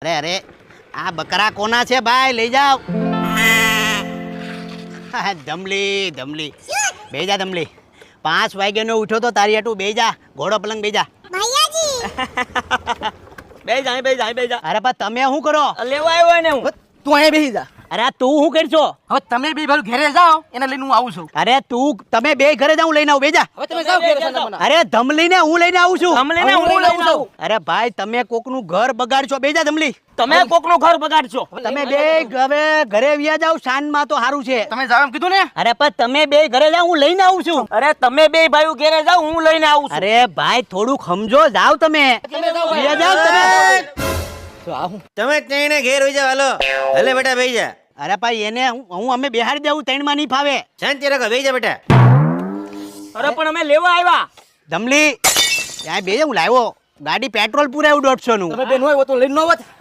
અરે અરે આ બકરા કોના છે ભાઈ? લઈ જાઓ. ધમલી ધમલી બે જા ધમલી. 5 વાગ્યાનો ઉઠ્યો તો તારી હાટુ બે જા. ઘોડો પલંગ બે જા. બે જા. અરે પણ તમે શું કરો? લેવા આવ્યો ને હું. તું અહીંયા બેસી જા. અરે તું શું કરશો? હવે તમે બે ભાઈ ઘરે જાઓ, એને લઈને હું આવું છું. અરે તું તમે બે ઘરે જાઉં લઈને આવું. બે જા. હવે તમે જાઓ ઘરે સાંજના. અરે ધમલીને હું લઈને આવું છું. ધમલીને હું લઈને આવું. અરે ભાઈ તમે કોકનું ઘર બગાડશો. બે જા ધમલી. તમે કોકનું ઘર બગાડશો. તમે બે હવે ઘરે વ્યા જાવ. શાનમાં તો સારું છે. તમે જાઓ એમ કીધું ને. અરે પણ તમે બે ઘરે જાવ, હું લઈને આવું છું. અરે તમે બે ભાઈઓ ઘરે જાઓ, હું લઈને આવું છું. અરે ભાઈ થોડુંક સમજો. જાવ તમે. વ્યા જાવ તમે. તો આવું. તમે ત્રણે ઘેર હોઈ જાવ. હાલો હલે બેટા બેહી જા. અરે ભાઈ એને હું અમે બેહાડી દેવું. 3 માં નહીં ફાવે. શાંતિ રાખો, બેહી જા બેટા. અરે પણ અમે લેવા આવ્યા. ધમલી ત્યાં બે હું લાવ્યો. ગાડી પેટ્રોલ પુરાયું 150 નું. તમે બેન હોય તો લઈને ન આવત.